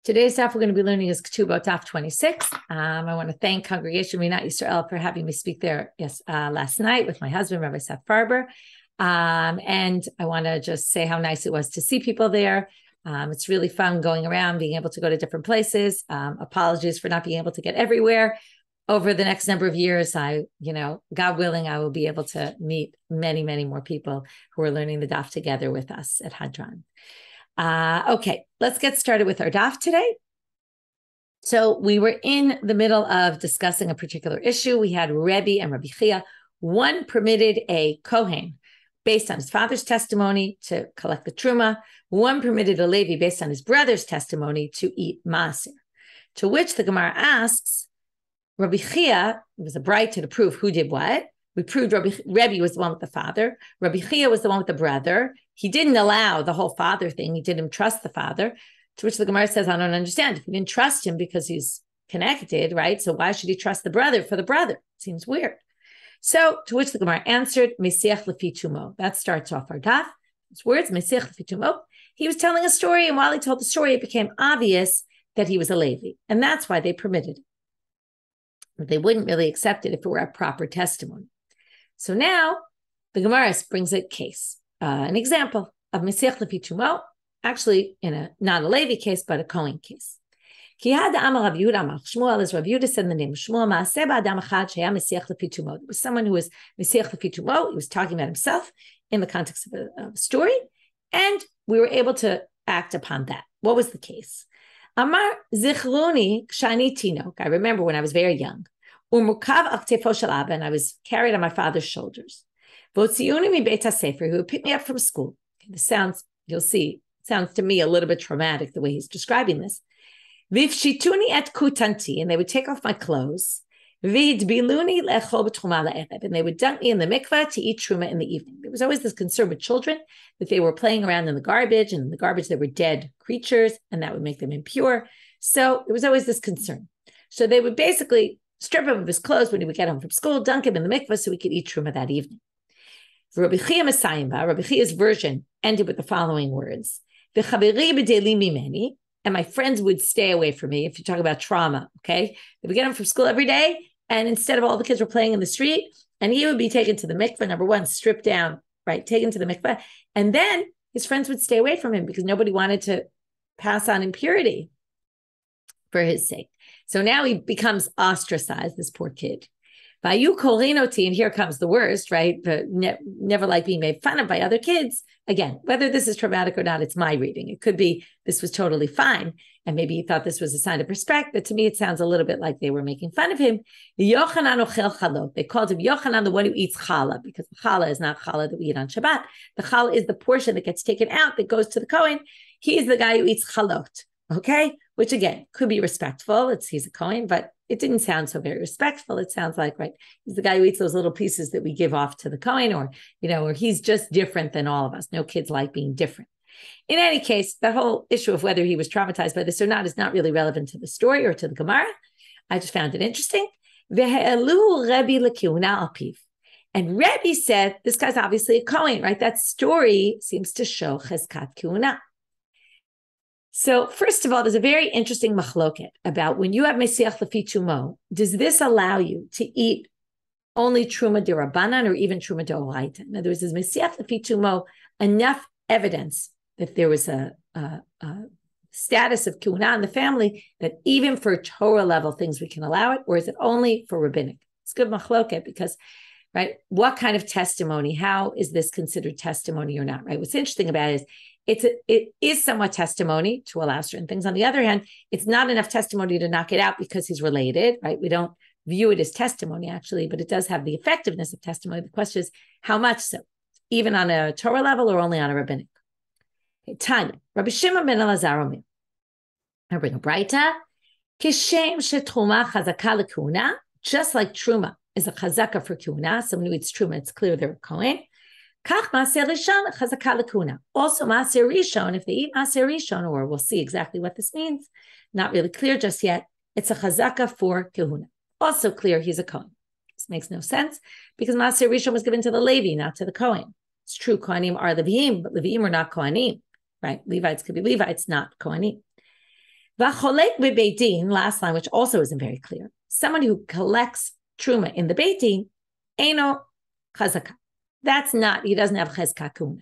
Today's daf we're going to be learning is Ketubot daf 26. I want to thank Congregation Rabbanit Yisrael for having me speak there last night with my husband, Rabbi Farber. And I want to just say how nice it was to see people there. It's really fun going around, being able to go to different places. Apologies for not being able to get everywhere. Over the next number of years, God willing, I will be able to meet many, many more people who are learning the daf together with us at Hadran. Okay, let's get started with our daf today. So we were in the middle of discussing a particular issue. We had Rebbe and Rabbi Chia. One permitted a Kohen based on his father's testimony to collect the truma. One permitted a Levi based on his brother's testimony to eat maaser. To which the Gemara asks, Rabbi Chia, it was a brighter to prove who did what. We proved Rebbe was the one with the father. Rabbi Chia was the one with the brother. He didn't allow the whole father thing. He didn't trust the father. To which the Gemara says, I don't understand. If he didn't trust him because he's connected, right? So why should he trust the brother for the brother? It seems weird. So to which the Gemara answered, Mesiach lefi tumo. That starts off our daf. His words, Mesiach lefi tumo. He was telling a story, and while he told the story, it became obvious that he was a Levi. And that's why they permitted it. But they wouldn't really accept it if it were a proper testimony. So now the Gemara brings a case, an example of Mesiach lefi tumo, actually in not a Levi case, but a Kohen case. Ki had Amar Rav Yehuda Amar Shmuel, as Rav Yehuda said in the name of Shmuel, Maaseh ba'adam echad sheya Mesiach lefi tumo. It was someone who was Mesiach lefi tumo. He was talking about himself in the context of a story, and we were able to act upon that. What was the case? Amar zichruni kshani tinok. I remember when I was very young. Umukav aktefo shel Abba, and I was carried on my father's shoulders. Votziuni mi beit hasefer, who would pick me up from school. This sounds, you'll see, sounds to me a little bit traumatic the way he's describing this. Vivshituni et kutanti, and they would take off my clothes. Vidbiluni lechol b'truma le'erev, and they would dunk me in the mikveh to eat truma in the evening. There was always this concern with children that they were playing around in the garbage, and in the garbage there were dead creatures, and that would make them impure. So there was always this concern. So they would basically strip him of his clothes when he would get home from school, dunk him in the mikveh so he could eat truma that evening. Rabbi Chia Messiah, Rabbi Chia's version ended with the following words: "V'chaveri b'deli mimeni," and my friends would stay away from me. If you talk about trauma, okay, they would get him from school every day, and instead of all the kids were playing in the street, and he would be taken to the mikveh. Number one, stripped down, right, taken to the mikveh, and then his friends would stay away from him because nobody wanted to pass on impurity for his sake. So now he becomes ostracized, this poor kid. Vayu korinoti, and here comes the worst, right? Never like being made fun of by other kids. Again, whether this is traumatic or not, it's my reading. It could be this was totally fine, and maybe he thought this was a sign of respect, but to me it sounds a little bit like they were making fun of him. Yochanan ochel chalot. They called him Yochanan, the one who eats challah, because challah is not challah that we eat on Shabbat. The challah is the portion that gets taken out that goes to the Kohen. He's the guy who eats chalot, okay? Which again, could be respectful. He's a Kohen, but it didn't sound so very respectful. It sounds like, right, he's the guy who eats those little pieces that we give off to the Kohen, or he's just different than all of us. No kids like being different. In any case, that whole issue of whether he was traumatized by this or not is not really relevant to the story or to the Gemara. I just found it interesting. And Rebbe said, this guy's obviously a Kohen, right? That story seems to show cheskat kiuna. So first of all, there's a very interesting machloket about when you have Mesiach lefi tumo, does this allow you to eat only truma de Rabbanan or even truma de Oraita? In other words, is Mesiach lefi tumo enough evidence that there was a status of kiuna in the family that even for Torah level things we can allow it, or is it only for rabbinic? It's good machloket because, right, what kind of testimony, how is this considered testimony or not, right? What's interesting about it is it is somewhat testimony to allow certain things. On the other hand, it's not enough testimony to knock it out because he's related, right? We don't view it as testimony, actually, but it does have the effectiveness of testimony. The question is, how much so? Even on a Torah level or only on a rabbinic? Okay, Tanya, Rabbi Shimon ben Elazar Omer. I bring a braita. Kishem shetruma chazaka lekuna, just like truma is a chazaka for kuna. Someone who eats truma, it's clear they're a Kohen. Also, Maser Rishon, if they eat Maser Rishon, or we'll see exactly what this means, not really clear just yet, it's a chazaka for Kehuna. Also clear he's a Kohen. This makes no sense because Maser Rishon was given to the Levi, not to the Kohen. It's true, Kohanim are Leviim, but Leviim are not Kohanim, right? Levites could be Levites, not Kohanim. V'cholek b'beit din, last line, which also isn't very clear. Someone who collects truma in the beit din, eno chazaka. That's not, he doesn't have chezka kuna,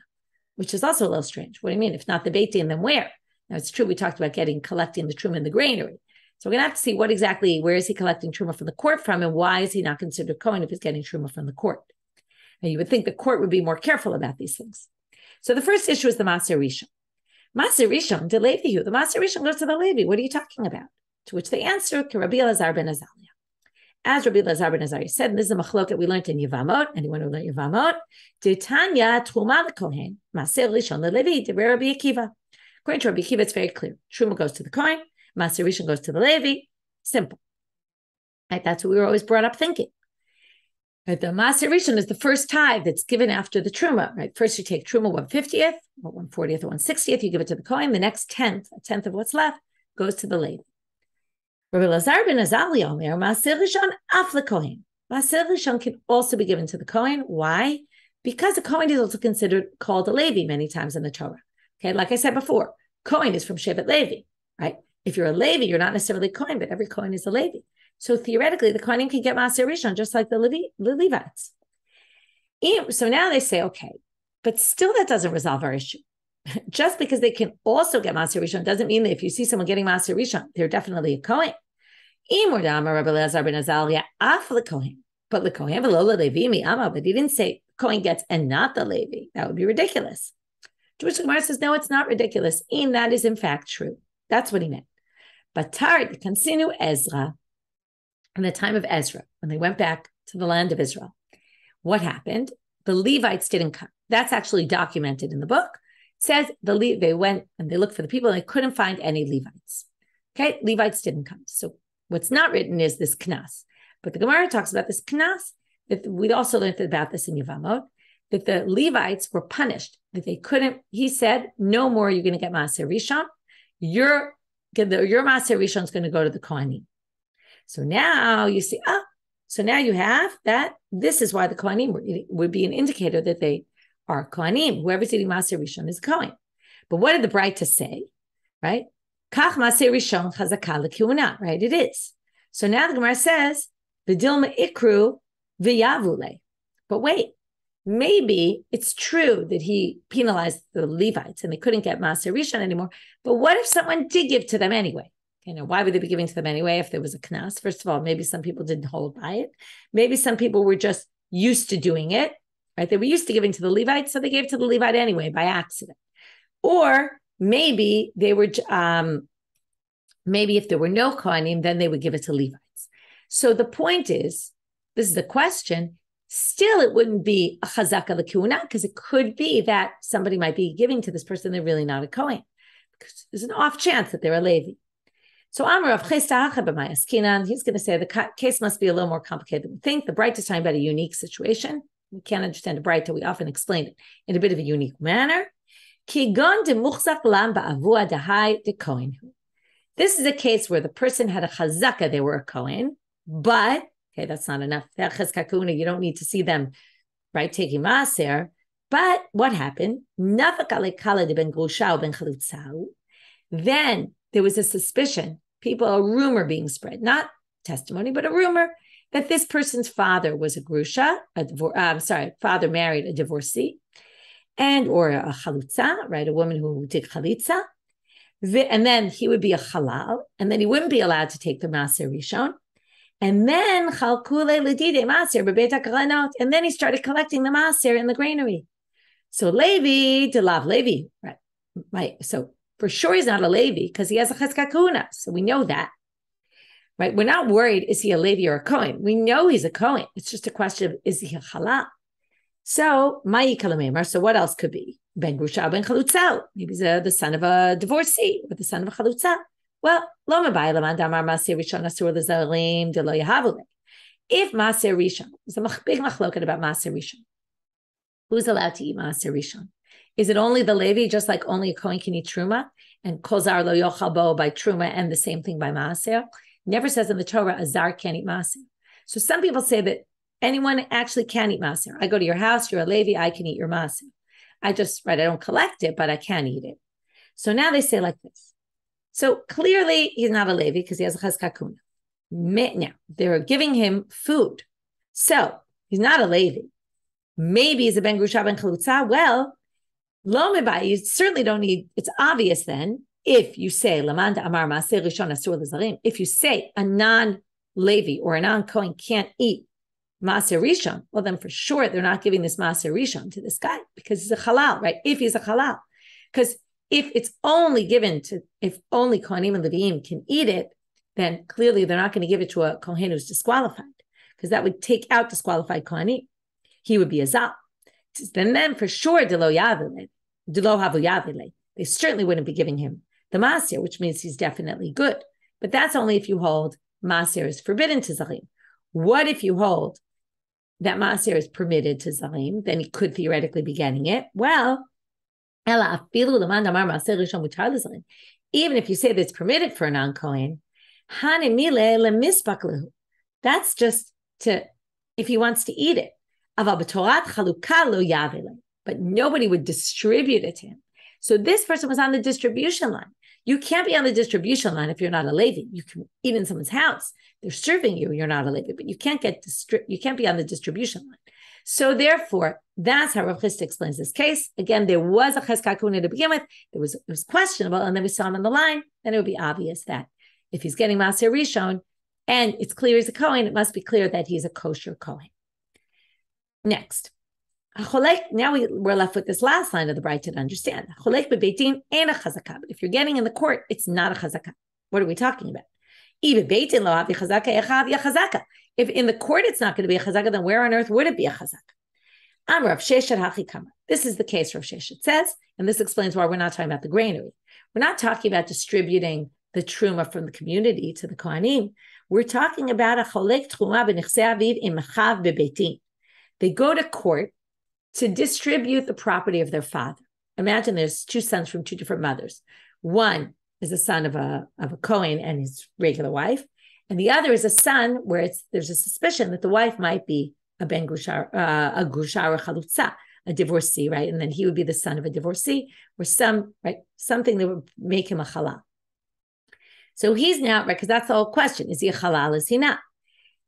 which is also a little strange. What do you mean? If not the beit din, then where? Now, it's true, we talked about collecting the truma in the granary. So we're going to have to see what exactly, where is he collecting truma from the court from, and why is he not considered Kohen if he's getting truma from the court? And you would think the court would be more careful about these things. So the first issue is the Maser Rishon. Maser Rishon, de Levihu. The Maser Rishon goes to the Levi. What are you talking about? To which they answer, Rabbi Elazar ben Azariah. As Rabbi Elazar ben Azariah said, and this is a machlok that we learned in Yevamot. Anyone who learned Yevamot? Tanya Truma leKohen, Maser Rishon leLevi, de Rabbi Akiva. According to Rabbi Akiva, it's very clear. Truma goes to the Kohen, Maser Rishon goes to the Levi. Simple. Right? That's what we were always brought up thinking. Right? The Maser Rishon is the first tithe that's given after the Truma. Right? First you take Truma 1/50th, or 1/40th, or 1/60th, you give it to the Kohen. The next tenth, a tenth of what's left, goes to the Levi. Rabbi Elazar ben Azariah Omer, Maser Rishon af leKohen. Maser Rishon can also be given to the Kohen. Why? Because the Kohen is also considered called a Levi many times in the Torah. Okay, like I said before, Kohen is from Shevet Levi, right? If you're a Levi, you're not necessarily Kohen, but every Kohen is a Levi. So theoretically, the Kohanim can get Maser Rishon just like the Levites. So now they say, okay, but still that doesn't resolve our issue. Just because they can also get Maser Rishon doesn't mean that if you see someone getting Maser Rishon, they're definitely a Kohen. But the Kohen, but he didn't say Kohen gets and not the Levi. That would be ridiculous. Jewish Gemara says, no, it's not ridiculous. And that is in fact true. That's what he meant. But Tard, continue Ezra, in the time of Ezra, when they went back to the land of Israel, what happened? The Levites didn't come. That's actually documented in the book. It says they went and they looked for the people and they couldn't find any Levites. Okay, Levites didn't come. So what's not written is this knas. But the Gemara talks about this knas, that we also learned about this in Yevamot, that the Levites were punished, that they couldn't, he said, no more, you're going to get Maser Rishon. Your Maser Rishon is going to go to the Kohanim. So now you see, so now you have that. This is why the Kohanim would be an indicator that they are Kohanim. Whoever's eating Maser Rishon is Kohen. But what did the Braita say? Right? Kach Maser Rishon chazaka l'kiuna. Right? It is. So now the Gemara says, v'dilma ikru v'yavule. But wait, maybe it's true that he penalized the Levites and they couldn't get Maser Rishon anymore. But what if someone did give to them anyway? Why would they be giving to them anyway if there was a knas? First of all, maybe some people didn't hold by it. Maybe some people were just used to doing it, right? They were used to giving to the Levites, so they gave to the Levite anyway by accident. Or maybe they were, maybe if there were no Kohanim, then they would give it to Levites. So the point is, this is the question, still it wouldn't be a chazaka l'kiuna, because it could be that somebody might be giving to this person, they're really not a Kohen. Because there's an off chance that they're a Levi. So Amar of he's going to say the case must be a little more complicated than we think. The Braita is talking about a unique situation. We can't understand a Braita. We often explain it in a bit of a unique manner. This is a case where the person had a chazaka, they were a Kohen, but, okay, that's not enough. You don't need to see them, right, taking Maser. But what happened? Then there was a suspicion, a rumor being spread, not testimony, but a rumor that this person's father was a grusha, father married a divorcee, or a chalutza, right, a woman who did chalitza, and then he would be a halal, and then he wouldn't be allowed to take the Maser Rishon, and then chalkule ledide Maser bebeit hakranot, and then he started collecting the Maser in the granary. So Levi, de lav Levi, right, so for sure he's not a Levi because he has a cheskak kuna. So we know that, right? We're not worried, is he a Levi or a Kohen? We know he's a Kohen. It's just a question of, is he a halal? So, so what else could be? Ben grusha, ben chalutza. Maybe he's the son of a divorcee or the son of a chalutza. Well, if Maser Rishon, there's a big machloket about Maser Rishon. Who's allowed to eat Maser Rishon? Is it only the Levi, just like only a Kohen can eat Truma, and Kozar lo yochal bo by Truma, and the same thing by Maaser? Never says in the Torah, a Zar can't eat Maaser. So some people say that anyone actually can eat Maaser. I go to your house, you're a Levi, I can eat your Maaser. I don't collect it, but I can eat it. So now they say like this. So clearly he's not a Levi because he has a chazaka kuna. Now, they're giving him food. So he's not a Levi. Maybe he's a ben grusha ben chalutza. Well, lo mebai, you certainly don't need, it's obvious then, if you say, Lamanda Amar Maaseh Rishon Asur L'Zarim, if you say a non-Levi or a non-Kohen can't eat Maaseh Rishon, well then for sure they're not giving this Maaseh Rishon to this guy because he's a halal, right? If he's a halal. Because if it's only given to, if only Kohanim and Leviim can eat it, then clearly they're not going to give it to a Kohen who's disqualified because that would take out disqualified Kohanim. He would be a Zal. Then for sure, they certainly wouldn't be giving him the Maaseh, which means he's definitely good. But that's only if you hold Maaseh is forbidden to Zalim. What if you hold that Maaseh is permitted to Zalim? Then he could theoretically be getting it. Well, even if you say that it's permitted for a non-Kohen, that's just to, if he wants to eat it. But nobody would distribute it to him. So this person was on the distribution line. You can't be on the distribution line if you're not a Levi. You can eat in someone's house. They're serving you. You're not a Levi, but you can't you can't be on the distribution line. So therefore, that's how Rav Chisda explains this case. Again, there was a chazaka kuna to begin with. It was questionable, and then we saw him on the line. Then it would be obvious that if he's getting Maaseh Rishon and it's clear he's a Kohen, it must be clear that he's a kosher Kohen. Next. Now we're left with this last line of the Braita to understand. But if you're getting in the court, it's not a chazaka. What are we talking about? If in the court it's not going to be a chazaka, then where on earth would it be a chazaka? This is the case Rav Sheshet says, and this explains why we're not talking about the granary. We're not talking about distributing the truma from the community to the Kohanim. We're talking about a cholek truma b'nechsei aviv imachav bebeitin. They go to court to distribute the property of their father. Imagine there's two sons from two different mothers. One is a son of a Kohen and his regular wife, and the other is a son where there's a suspicion that the wife might be a ben grusha, a grusha or chalutza, a divorcee, right? And then he would be the son of a divorcee, or something that would make him a halal. So he's now, right, because that's the whole question: is he a halal? Is he not?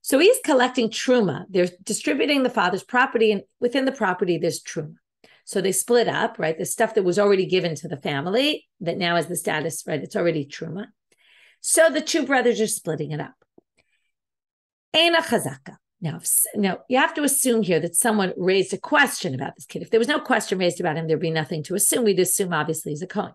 So he's collecting truma. They're distributing the father's property, and within the property, there's truma. So they split up, right? The stuff that was already given to the family that now has the status, right? It's already truma. So the two brothers are splitting it up. Eina chazaka. Now, you have to assume here that someone raised a question about this kid. If there was no question raised about him, there'd be nothing to assume. We'd assume, obviously, he's a Kohen.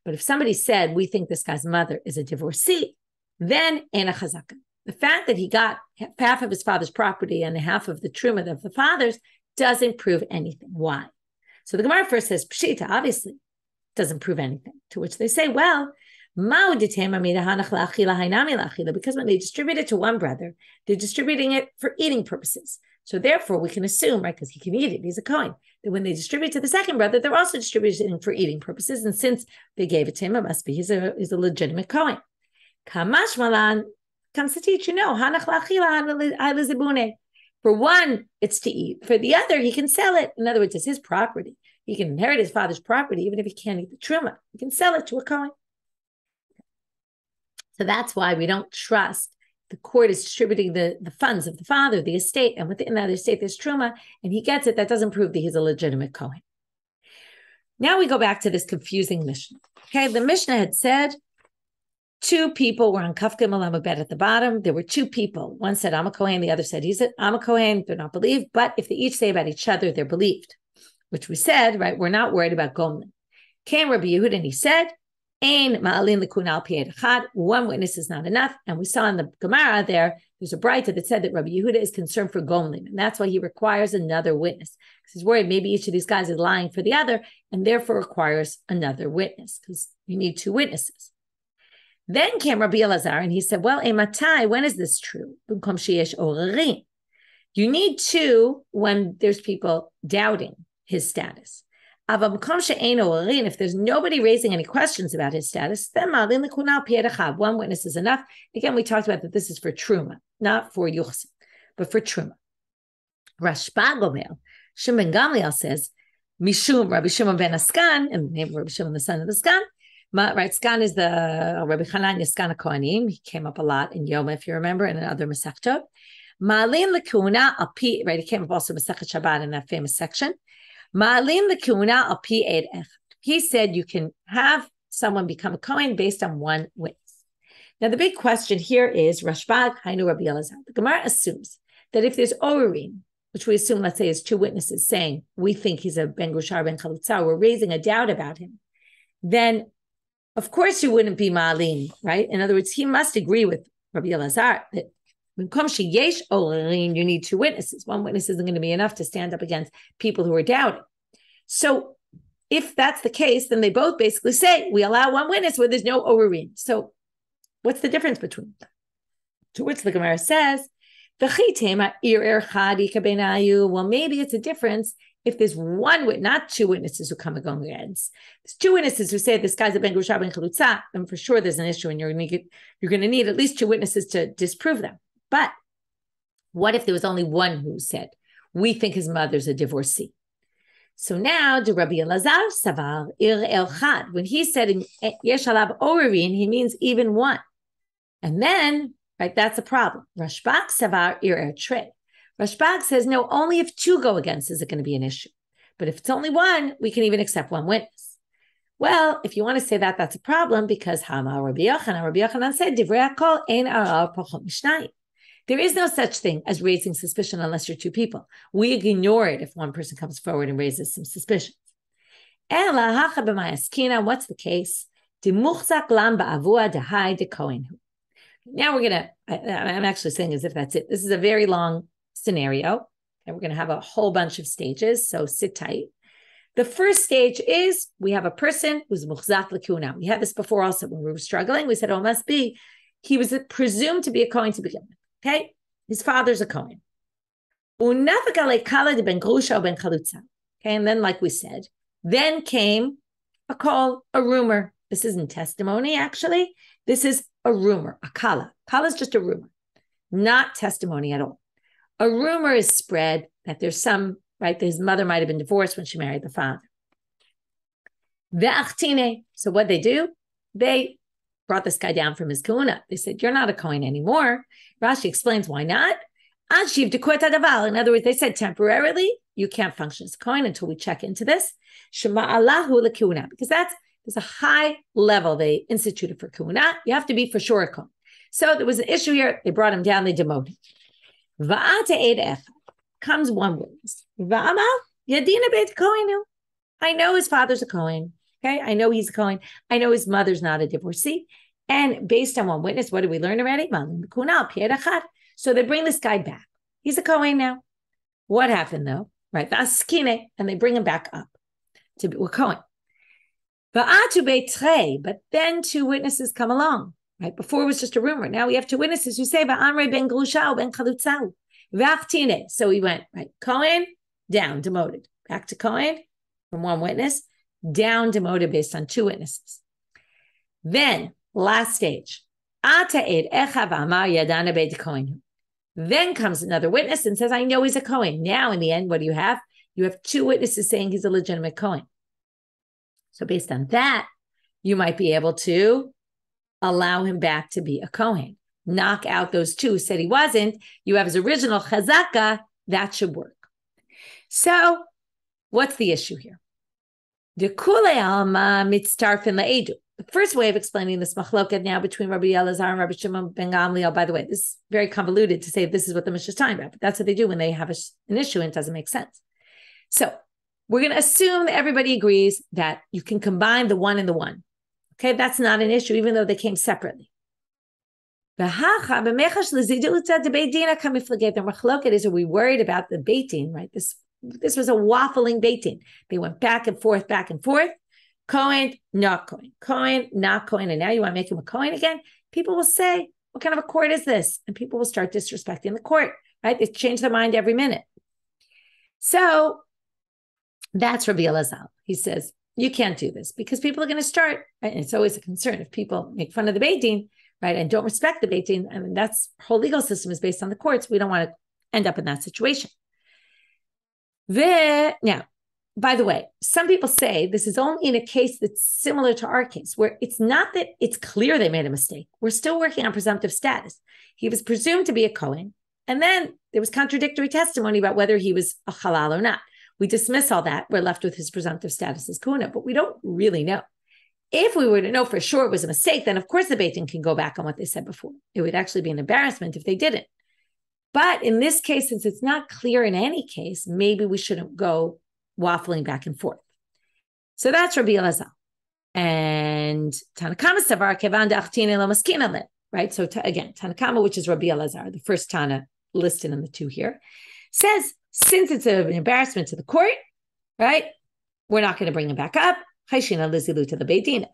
But if somebody said, we think this guy's mother is a divorcee, then eina chazaka. The fact that he got half of his father's property and half of the truma of the father's doesn't prove anything. Why? So the Gemara first says, Pshita, obviously, doesn't prove anything. To which they say, well, because when they distribute it to one brother, they're distributing it for eating purposes. So therefore, we can assume, right, because he can eat it, he's a Kohen, that when they distribute to the second brother, they're also distributing for eating purposes. And since they gave it to him, it must be he's a legitimate Kohen. Kamash malan comes to teach, for one, it's to eat. For the other, he can sell it. In other words, it's his property. He can inherit his father's property, even if he can't eat the truma. He can sell it to a Kohen. So that's why we don't trust the court is distributing the funds of the father, the estate, and within that estate there's truma, and he gets it. That doesn't prove that he's a legitimate Kohen. Now we go back to this confusing Mishnah. Okay, the Mishnah had said two people were on Kaf Gimel Amud Bet at the bottom. There were two people. One said, I'm a Kohen. The other said, I'm a Kohen. They're not believed. But if they each say about each other, they're believed. Which we said, right, we're not worried about Gomlin. Came Rabbi Yehuda and he said, Ein ma'alin l'kuna al pi echad. One witness is not enough. And we saw in the Gemara there's a Braita that said that Rabbi Yehuda is concerned for Gomlin. And that's why he requires another witness. Because he's worried maybe each of these guys is lying for the other and therefore requires another witness because you need two witnesses. Then came Rabbi Elazar and he said, well, Matai, when is this true? You need two when there's people doubting his status. If there's nobody raising any questions about his status, then one witness is enough. Again, we talked about that this is for truma, not for yuchsim, but for truma. Rashba Gomel, Shimon Gamliel says, Mishum Rabbi Shimon ben Askan, and the name of Rabbi Shimon, the son of Askan, Right, Skan is the Rabbi Hanan Yaskan Kohanim. He came up a lot in Yom, if you remember, and in other Masechtot. Ma'alin lekuna al pi, right, he came up also Masechet Shabbat in that famous section. Ma'alin lekuna al pi eid echad. He said you can have someone become a Kohen based on one witness. Now, the big question here is, Rashbag, Hainu Rabbi Elazar. The Gemara assumes that if there's Orim, which we assume, let's say, is two witnesses saying, we think he's a Ben Grushar, Ben Chalutza, we're raising a doubt about him, then, of course, you wouldn't be Ma'alim, right? In other words, he must agree with Rabbi Elazar that you need two witnesses. One witness isn't going to be enough to stand up against people who are doubting. So if that's the case, then they both basically say, we allow one witness where there's no Orim. So what's the difference between them? To which the Gemara says, well, maybe it's a difference if there's one witness, not two witnesses who come against. There's two witnesses who say this guy's a Ben Grushar Ben Chalutza, and for sure there's an issue, and you're going to need at least two witnesses to disprove them. But what if there was only one who said, we think his mother's a divorcee? So now, the Rabbi Elazar Savar Ir El Chad, when he said Yesh Alav Orin, he means even one. And then, right, that's a problem. Rashbag Savar Ir El Tre. Rashbag says, no, only if two go against is it going to be an issue. But if it's only one, we can even accept one witness. Well, if you want to say that, that's a problem because Hama Rabbi Yochanan said, Divrei HaKol Ein Arar Pachot Mishnayim. There is no such thing as raising suspicion unless you're two people. We ignore it if one person comes forward and raises some suspicions. What's the case? Now we're going to, I'm actually saying as if that's it. This is a very long scenario, and we're going to have a whole bunch of stages, so sit tight. The first stage is we have a person who's muchzak l'kuna. We had this before also when we were struggling. We said, oh, it must be, he was presumed to be a Kohen to begin with. Okay, his father's a Kohen. Okay, and then like we said, then came a call, a rumor. This isn't testimony, actually. This is a rumor, a kala. Kala is just a rumor, not testimony at all. A rumor is spread that there's some, right, that his mother might have been divorced when she married the father. So what they do? They brought this guy down from his kahuna. They said, you're not a Kohen anymore. Rashi explains why not. In other words, they said temporarily, you can't function as a Kohen until we check into this. Because there's a high level they instituted for kahuna. You have to be for sure a Kohen. So there was an issue here. They brought him down. They demoted him. Comes one witness. I know his father's a Kohen. Okay, I know he's a Kohen. I know his mother's not a divorcee. And based on one witness, what did we learn already? So they bring this guy back. He's a Kohen now. What happened though? Right, and they bring him back up to be a Kohen. But then two witnesses come along. Right, before it was just a rumor. Now we have two witnesses who say ben Grusha ben Chalutza. So he went, right, Kohen, down, demoted. Back to Kohen from one witness, down, demoted based on two witnesses. Then, last stage. Then comes another witness and says, I know he's a Kohen. Now, in the end, what do you have? You have two witnesses saying he's a legitimate Kohen. So based on that, you might be able to allow him back to be a Kohen. Knock out those two who said he wasn't. You have his original chazaka. That should work. So what's the issue here? The first way of explaining this machloket now between Rabbi Elazar and Rabbi Shimon ben Gamliel, by the way, this is very convoluted to say this is what the Mishnah is talking about, but that's what they do when they have an issue and it doesn't make sense. So we're going to assume that everybody agrees that you can combine the one and the one. Okay, that's not an issue, even though they came separately. The machloket is, are we worried about the Beit Din, right? This was a waffling Beit Din. They went back and forth, Kohen, not Kohen, Kohen, not Kohen, and now you want to make him a Kohen again? People will say, what kind of a court is this? And people will start disrespecting the court, right? They change their mind every minute. So that's Rabbi Elazar. He says, you can't do this because people are going to start, right? And it's always a concern if people make fun of the Beit Din, right, and don't respect the Beit Din. I mean, that's whole legal system is based on the courts. We don't want to end up in that situation. Now, by the way, some people say this is only in a case that's similar to our case, where it's not that it's clear they made a mistake. We're still working on presumptive status. He was presumed to be a Kohen, and then there was contradictory testimony about whether he was a halal or not. We dismiss all that. We're left with his presumptive status as Kuna, but we don't really know. If we were to know for sure it was a mistake, then of course the Beit Din can go back on what they said before. It would actually be an embarrassment if they didn't. But in this case, since it's not clear in any case, maybe we shouldn't go waffling back and forth. So that's Rabbi Elazar. And Tanakama Savar Kevan Da'achtina Lamaskina Le, right? So again, Tanakama, which is Rabbi Elazar, the first Tana listed in the two here, says, since it's an embarrassment to the court, right, we're not going to bring him back up. Chayshina Lizilu to the Beit Din.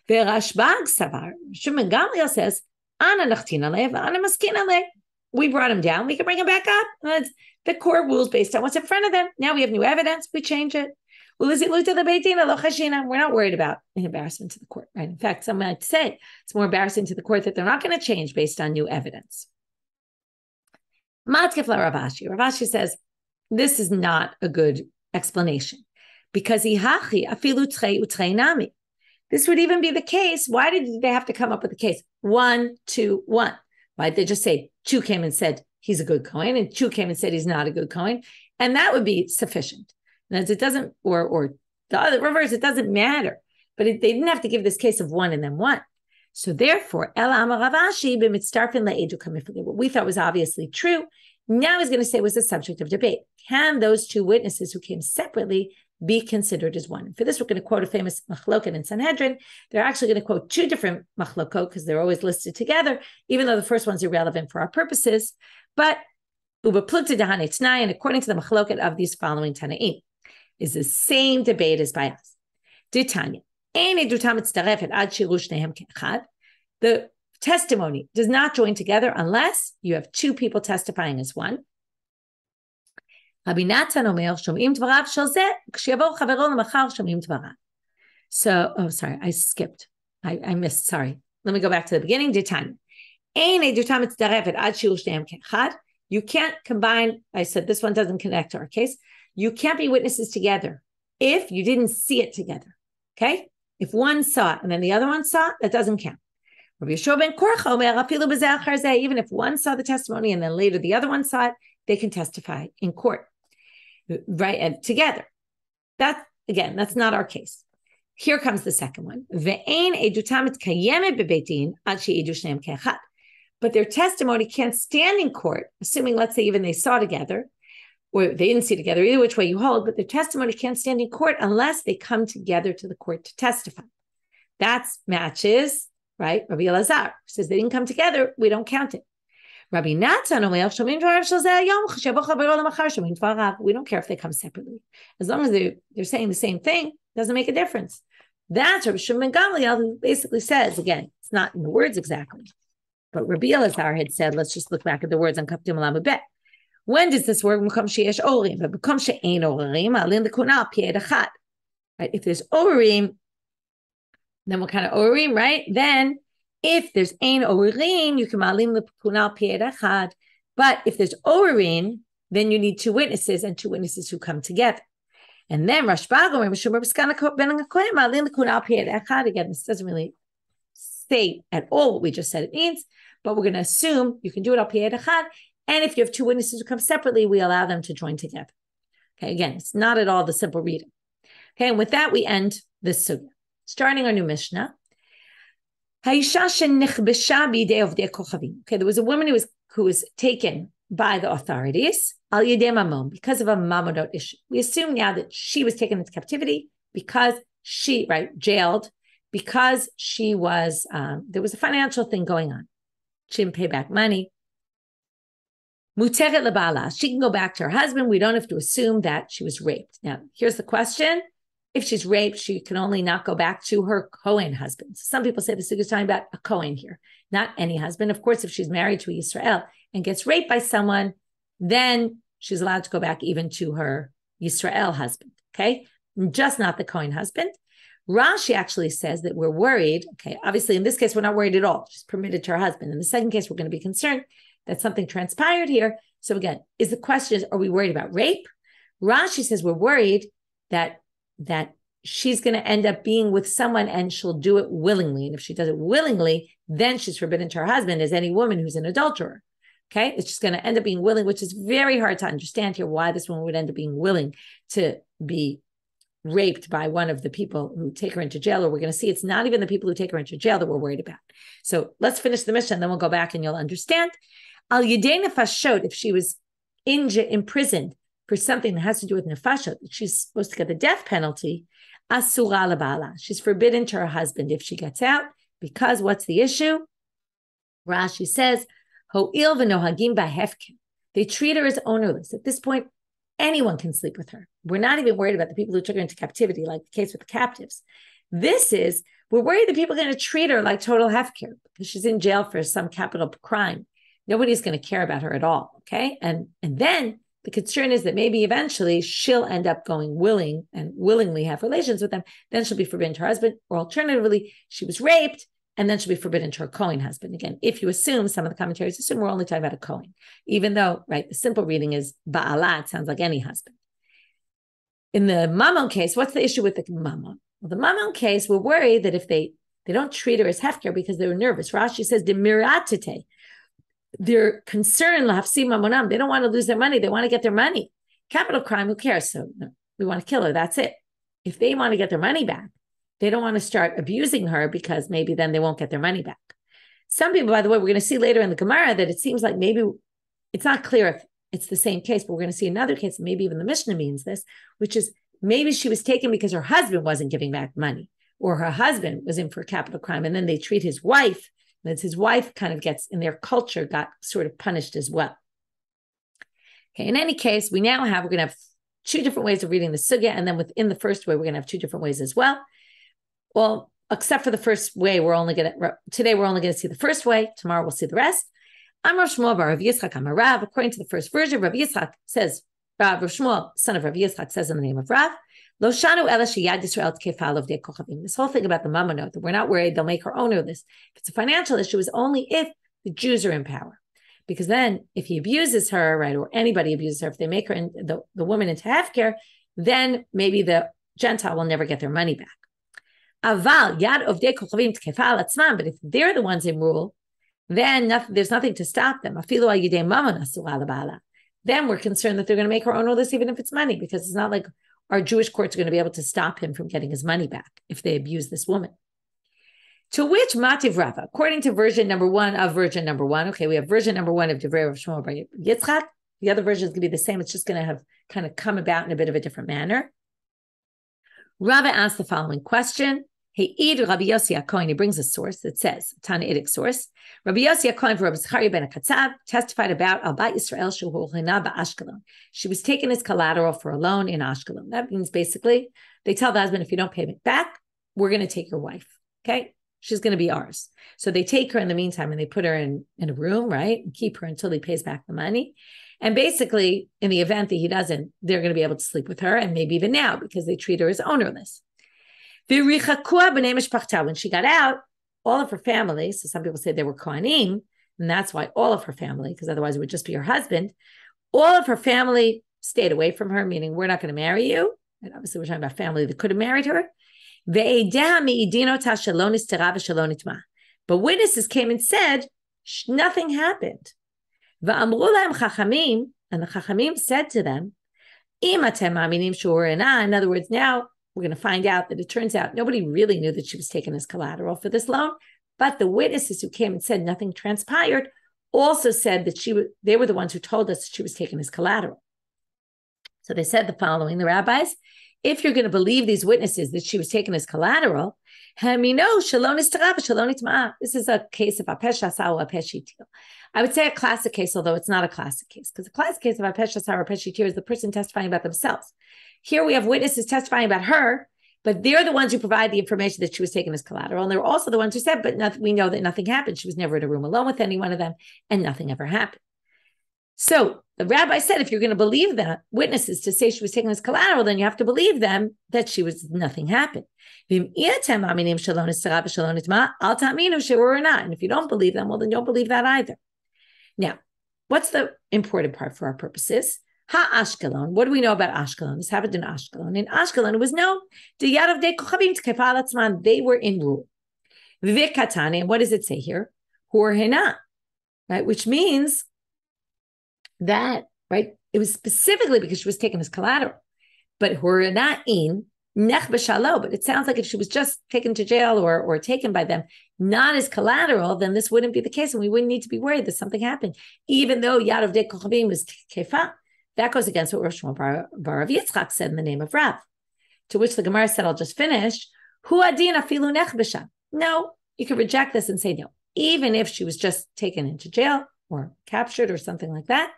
Ve'Rashbag Savar, Shimon Gamliel says, Ana Nachtina Le, Ana Maskina Le. We brought him down. We can bring him back up. The court rules based on what's in front of them. Now we have new evidence. We change it. We're not worried about an embarrassment to the court, right? In fact, some might say it's more embarrassing to the court that they're not going to change based on new evidence. Ravashi. Ravashi says this is not a good explanation because this would even be the case. Why did they have to come up with the case? 1, 2, 1. Why did they just say 2 came and said he's a good Kohen and 2 came and said he's not a good Kohen? And that would be sufficient. And as it doesn't, or the other reverse, it doesn't matter. But they didn't have to give this case of 1 and then 1. So therefore, what we thought was obviously true, now he's going to say was the subject of debate. Can those 2 witnesses who came separately be considered as one? For this, we're going to quote a famous machloket in Sanhedrin. They're actually going to quote 2 different machlokot because they're always listed together, even though the first one's irrelevant for our purposes. But ubeplukta dahane t'nai, and according to the machloket of these following Tanaim, is the same debate as by us. Ditanya, the testimony does not join together unless you have 2 people testifying as one. Rabbi Natan Omer, shomim dvarav shel zeh, ksheyavu chavero lemachar shomim dvarav. So, oh, sorry, I skipped. I missed, sorry. Let me go back to the beginning. Ditanya. You can't combine, I said this one doesn't connect to our case. You can't be witnesses together if you didn't see it together, okay? If one saw it and then the other one saw it, that doesn't count. Even if one saw the testimony and then later the other one saw it, they can testify in court, right? And together. That, again, that's not our case. Here comes the second one. But their testimony can't stand in court, assuming, let's say, even they saw together, or they didn't see together, either which way you hold, but their testimony can't stand in court unless they come together to the court to testify. That matches, right? Rabbi Elazar says they didn't come together, we don't count it. Rabbi Natan, we don't care if they come separately. As long as they're saying the same thing, doesn't make a difference. That's Rabbi Shimon Gamliel, who basically says, again, it's not in the words exactly, but Rabbi Elazar had said, let's just look back at the words on Kaptim Alam Bet. When does this work? Right? If there's orim, then what kind of orim, right? Then if there's ein orim, you can malim lepukuna pied echad. But if there's orim, then you need 2 witnesses and 2 witnesses who come together. And then Rashbag again, this doesn't really say at all what we just said it means, but we're going to assume you can do it al pied echad. And if you have 2 witnesses who come separately, we allow them to join together. Okay, again, it's not at all the simple reading. Okay, and with that, we end this sugya. Starting our new Mishnah. Okay, there was a woman who was taken by the authorities because of a mamonot issue. We assume now that she was taken into captivity because she, right, jailed, because she was, there was a financial thing going on. She didn't pay back money. Muteret lebala, she can go back to her husband. We don't have to assume that she was raped. Now, here's the question. If she's raped, she can only not go back to her Kohen husband. Some people say the Sugya is talking about a Kohen here, not any husband. Of course, if she's married to Yisrael and gets raped by someone, then she's allowed to go back even to her Yisrael husband, okay? Just not the Kohen husband. Rashi actually says that we're worried, okay, obviously in this case, we're not worried at all. She's permitted to her husband. In the second case, we're going to be concerned that something transpired here. So again, the question is, are we worried about rape? Rashi says we're worried that she's going to end up being with someone and she'll do it willingly. And if she does it willingly, then she's forbidden to her husband as any woman who's an adulterer. Okay. It's just going to end up being willing, which is very hard to understand here why this woman would end up being willing to be raped by one of the people who take her into jail. Or we're going to see it's not even the people who take her into jail that we're worried about. So let's finish the mission, and then we'll go back and you'll understand. Al Yedei Nefashot, if she was imprisoned for something that has to do with Nefashot, she's supposed to get the death penalty. Asura lebala. She's forbidden to her husband if she gets out, because what's the issue? Rashi says, Ho'il v'nohagim b'hefker. They treat her as ownerless. At this point, anyone can sleep with her. We're not even worried about the people who took her into captivity, like the case with the captives. We're worried that people are going to treat her like total hefker because she's in jail for some capital crime. Nobody's going to care about her at all, okay? And then the concern is that maybe eventually she'll end up going willing and willingly have relations with them. Then she'll be forbidden to her husband, or alternatively, she was raped and then she'll be forbidden to her Kohen husband. Again, if you assume, some of the commentaries assume we're only talking about a Kohen, even though, right, the simple reading is Ba'alah, it sounds like any husband. In the Mammon case, what's the issue with the Mammon? Well, the Mammon case, we're worried that if they don't treat her as hefker because they were nervous. Rashi says, de miratite. They're concerned, they don't want to lose their money. They want to get their money. Capital crime, who cares? So no, we want to kill her. That's it. If they want to get their money back, they don't want to start abusing her because maybe then they won't get their money back. Some people, by the way, we're going to see later in the Gemara that it seems like maybe it's not clear if it's the same case, but we're going to see another case, maybe even the Mishnah means this, which is maybe she was taken because her husband wasn't giving back money, or her husband was in for a capital crime, and then they treat his wife. That his wife kind of gets, in their culture, got sort of punished as well. Okay, in any case, we're going to have two different ways of reading the sugya, and then within the first way, we're going to have two different ways as well. Well, except for the first way, today we're only going to see the first way. Tomorrow we'll see the rest. I'm Rav Shmuel bar Rav Yitzchak Amar Rav. According to the first version, Rav Yitzchak says, Rav Shmuel, son of Rav Yitzchak, says in the name of Rav, Lo shanu ela sheyad Yisrael tkefal of kochavim. This whole thing about the mamonot, that we're not worried they'll make her owner of this. If it's a financial issue, is only if the Jews are in power. Because then if he abuses her, right, or anybody abuses her, if they make her the woman into hefker, then maybe the Gentile will never get their money back. Aval yad ovdei kochavim tkefal atzman. But if they're the ones in rule, then there's nothing to stop them. Afilu al yidei mamon asura lebala. Then we're concerned that they're going to make her owner of this, even if it's money, because it's not like our Jewish courts are going to be able to stop him from getting his money back if they abuse this woman. To which Mativ Rava, according to version number one, okay, we have version number one of Divrei Rav Shmuel bar Yitzchak. The other version is going to be the same. It's just going to have kind of come about in a bit of a different manner. Rava asked the following question. Hey, Rabbi Yossi HaKohen, he brings a source that says, Tanaitic source, Rabbi Yossi HaKohen for Rabbi Zechariah ben Akatzav testified about Al Bat Yisrael Shuhulchina ba'Ashkelon. She was taken as collateral for a loan in Ashkelon. That means basically, they tell the husband, if you don't pay it back, we're going to take your wife, okay? She's going to be ours. So they take her in the meantime and they put her in a room, right? And keep her until he pays back the money. And basically, in the event that he doesn't, they're going to be able to sleep with her, and maybe even now, because they treat her as ownerless. When she got out, all of her family, so some people say they were Kohanim, and that's why all of her family, because otherwise it would just be her husband, all of her family stayed away from her, meaning we're not going to marry you. And obviously we're talking about family that could have married her. But witnesses came and said, nothing happened. And the Chachamim said to them, in other words, now we're going to find out that it turns out nobody really knew that she was taken as collateral for this loan, but the witnesses who came and said nothing transpired also said that they were the ones who told us that she was taken as collateral. So they said the following, the rabbis, if you're going to believe these witnesses that she was taken as collateral, this is a case of apesh asa or apesh itir. I would say a classic case, although it's not a classic case, because the classic case of apesh asa or apesh itir is the person testifying about themselves. Here we have witnesses testifying about her, but they're the ones who provide the information that she was taken as collateral. And they're also the ones who said, but we know that nothing happened. She was never in a room alone with any one of them, and nothing ever happened. So the rabbi said, if you're going to believe the witnesses to say she was taken as collateral, then you have to believe them that nothing happened. And if you don't believe them, well, then don't believe that either. Now, what's the important part for our purposes? Ashkelon. What do we know about Ashkelon? This happened in Ashkelon. In Ashkelon, it was known the Yad of De Kochavim Tkefa al Atzman. They were in rule. Vivek Katane. And what does it say here? Horhena, right? Which means that, right? It was specifically because she was taken as collateral. But Horhena in Nech b'shalo. But it sounds like if she was just taken to jail or taken by them, not as collateral, then this wouldn't be the case, and we wouldn't need to be worried that something happened, even though Yad of De Kochavim was Kefa. That goes against what Rosh Bar of Yitzchak said in the name of Rav, to which the Gemara said, I'll just finish. Hu adin afilu nech b'sham. No, you could reject this and say no. Even if she was just taken into jail or captured or something like that,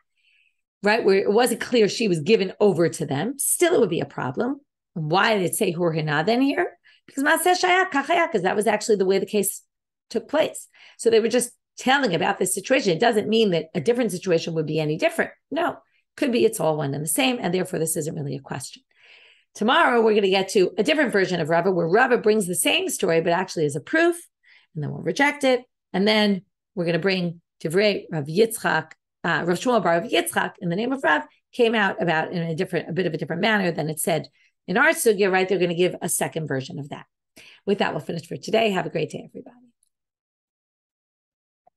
right, where it wasn't clear she was given over to them, still it would be a problem. Why did it say hurhina then here? Because that was actually the way the case took place. So they were just telling about this situation. It doesn't mean that a different situation would be any different. No. Could be it's all one and the same, and therefore this isn't really a question. Tomorrow, we're going to get to a different version of Rava, where Rava brings the same story, but actually is a proof, and then we'll reject it. And then we're going to bring Divrei Rav Yitzchak, Rav Shmuel bar Rav Yitzchak, in the name of Rav, came out about in a bit of a different manner than it said in our sugya, right? They're going to give a second version of that. With that, we'll finish for today. Have a great day, everybody.